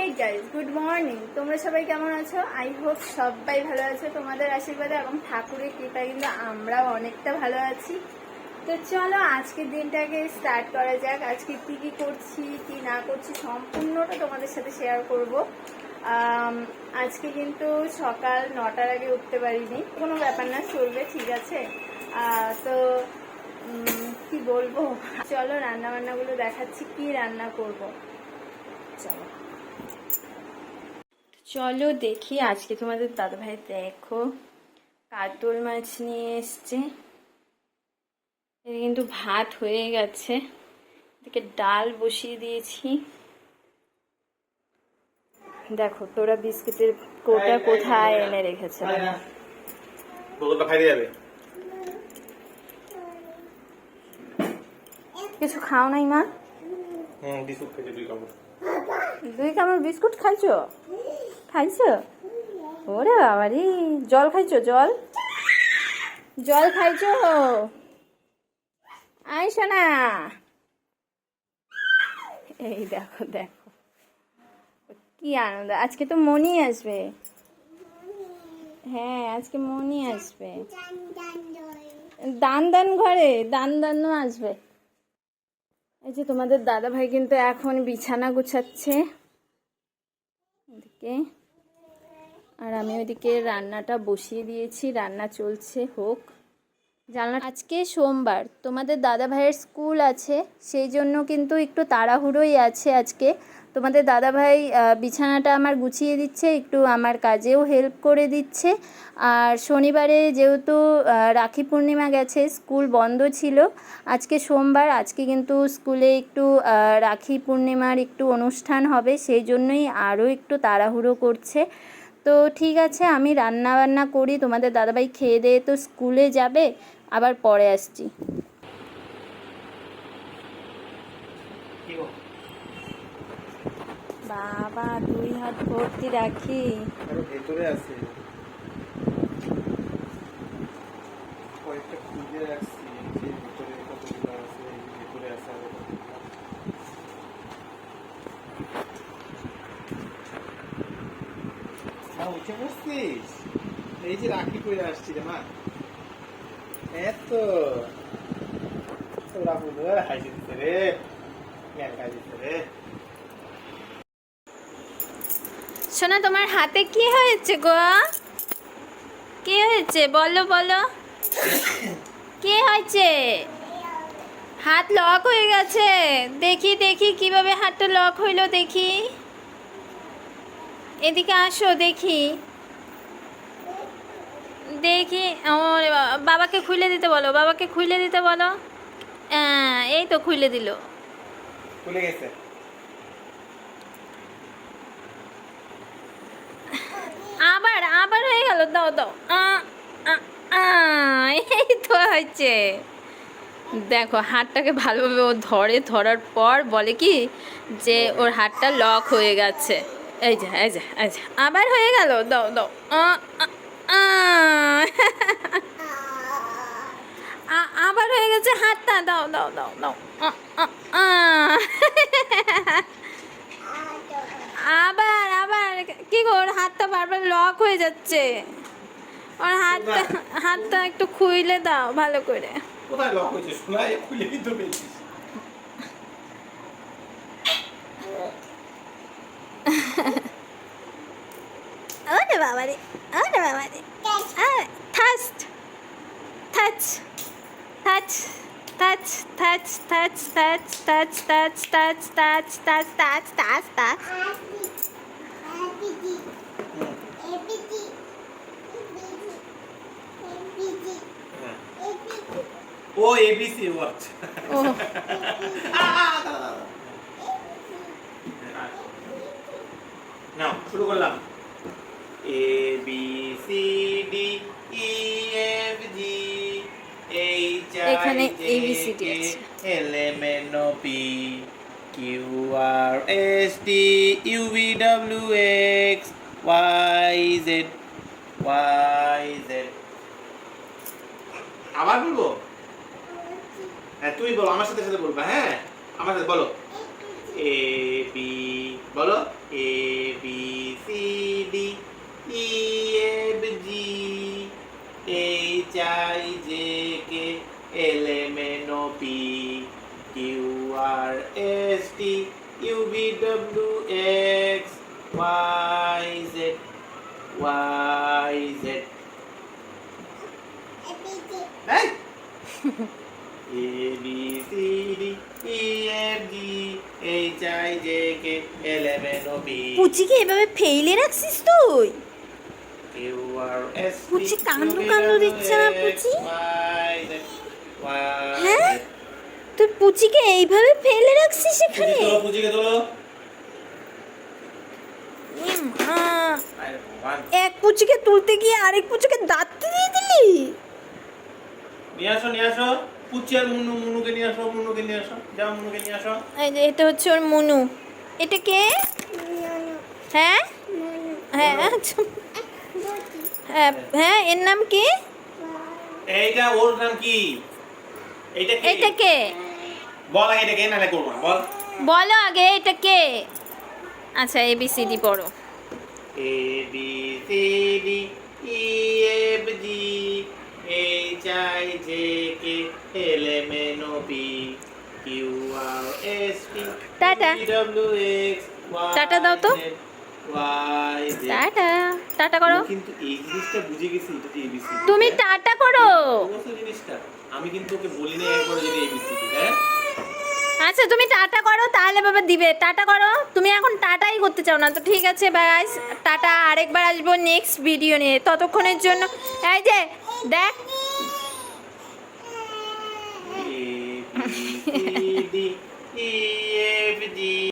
Hi guys, good morning. তোমরা সবাই কেমন আছো? আই হোপ সবাই ভালো আছো। তোমাদের আশীর্বাদে এবং ঠাকুরের কৃপায় কিন্তু আমরাও অনেকটা ভালো আছি। তো চলো আজকের দিনটাকে স্টার্ট করা যাক। আজকে কি কি করছি কি না করছি সম্পূর্ণটা তোমাদের সাথে শেয়ার করব। আজকে কিন্তু সকাল 9টার আগে উঠতে পারিনি, কোনো ব্যাপার না, চলবে, ঠিক আছে। তো কি বলবো, চলো রান্না বান্নাগুলো দেখাচ্ছি, কি রান্না করব। চলো চলো দেখি। আজকে তোমাদের দাদাভাই দেখো কাতল মাছ নিয়ে এসছে। এটা কিন্তু ভাত হয়ে গেছে, এদিকে ডাল বসিয়ে দিয়েছি। দেখো তোরা বিস্কিটের কোটা কোথায় এনে রেখেছে। কিছু খাও নাই মা? দুই কামড় বিস্কুট খাইছো? খাইছো? ওরে বাবারি, জল খাইছো? জল জল খাইছো? আইসো না। এই দেখো দেখো কি আনন্দ, আজকে তো মনি আসবে। হ্যাঁ আজকে মনি আসবে, দান দান ঘরে দান দানও আসবে। এই যে তোমাদের দাদা ভাই কিন্তু এখন বিছানা গুছাচ্ছে ওদিকে, আর আমি ওইদিকে রান্নাটা বসিয়ে দিয়েছি, রান্না চলছে, হোক। জানলা আজকে সোমবার, তোমাদের দাদা ভাইয়ের স্কুল আছে, সেই জন্য কিন্তু একটু তাড়াহুড়োই আছে আজকে। তোমাদের দাদা ভাই বিছানাটা আমার গুছিয়ে দিচ্ছে, একটু আমার কাজেও হেল্প করে দিচ্ছে। আর শনিবারে যেহেতু রাখি পূর্ণিমা গেছে, স্কুল বন্ধ ছিল, আজকে সোমবার, আজকে কিন্তু স্কুলে একটু রাখি পূর্ণিমার একটু অনুষ্ঠান হবে, সেই জন্যই আরও একটু তাড়াহুড়ো করছে। তো ঠিক আছে, আমি রান্না বান্না করি, তোমাদের দাদাভাই খেয়ে দিয়ে তো স্কুলে যাবে, আবার পরে আসছি। বাবা দুই হাত ভর্তি রাখি, ভেতরে আছে কয়েকটা খুঁজে রাখছি, যে ভিতরে কতগুলো আছে, ভিতরে আছে আরো উঠে বসছিস। এই যে রাখি করে আসছি রে মা, এত তোরা বুঝে হাসি দিতে রে, খাই দিতে রে। শোনা তোমার হাতে কি হয়েছে গো? কি হয়েছে বলো বলো, কি হয়েছে? হাত লক হয়ে গেছে। দেখি দেখি কিভাবে হাতটা লক হইলো, দেখি, এদিকে আসো দেখি দেখি। ওরে বাবাকে খুলে দিতে বলো, বাবাকে খুলে দিতে বলো। এই তো খুলে দিল, খুলে গেছে। আবার আবার হয়ে গেল, দাও দাও। এই তো হয়েছে। দেখো হাতটাকে ভালোভাবে ও ধরে, ধরার পর বলে কি যে ওর হাতটা লক হয়ে গেছে। এই যে এই যে এই যে আবার হয়ে গেল, দাও দাও। আবার হয়ে গেছে হাতটা, দাও দাও দাও দাও। আবার আবার কি গো, ওর হাতটা বারবার লক হয়ে যাচ্ছে। ওর হাতটা হাতটা একটু খুইলে দাও ভালো করে। কোথায় লক হয়েছে শোনা, খুলে কিন্তু পেয়েছিস। ওরে বাবা রে, ওরে বাবা রে, touch touch touch touch touch touch touch touch touch touch touch touch touch touch touch. ও এবিসি ওয়াচ। ও নাও শুরু করলাম। A B C D E F G H এখানে আই ABCD জে আছে। K L M N O P Q R S T U V W X Y Z Y Z. আবার বলবো? হ্যাঁ তুই বলো, আমার সাথে বলবা। হ্যাঁ আমার সাথে বলো। এ বি বলো, এ S T U V W X Y Z Y Z Hey! A B C D E F G H I J K L M N O P পুচিকে এভাবে ফেলে রাখছিস তুই? Q R S T পুচি কান্দ U V কান্দ W দিচ্ছে না, X পুচি? Y Z Y হ্যাঁ? Z তুই পুচিকে এইভাবে ফেলে রাখছিস এখানে? পুচিকে তোলো এ মা, আরে ভগবান এক পুচিকে তুলতে গিয়ে আরেক পুচিকে দাঁত দিয়ে দিলি। নিয়ে আসো পুচি আর মুনুকে নিয়ে আসো যাও মুনুকে নিয়ে আসো এই যে এটা হচ্ছে ওর মুনু। এটা কে? হ্যাঁ হ্যাঁ আচ্ছা। হ্যাঁ হ্যাঁ, এর নাম কি? এইটা ওর নাম কি এটা কে? বল আগে এটাকে নালে করবো না বল বলো আগে এটা কে? আচ্ছা ABCD পড়ো। A B C D E F G H I J K L M N O P Q R S T tata. U V W X Y tata দাও তো। Z Y Z tata tata করো। কিন্তু এই জিনিসটা বুঝে গেছি এটা যে ABC তুমি টাটা করো। বুঝছো জিনিসটা আমি কিন্তু ওকে বলি না একবার যদি ABC হ্যাঁ আচ্ছা তুমি টাটা করো তাহলে বাবা দিবে। টাটা করো। তুমি এখন টাটাই করতে চাও না তো ঠিক আছে গাইস, টাটা। আরেকবার আসবো নেক্সট ভিডিও নিয়ে, ততক্ষণের জন্য এই যে দেখ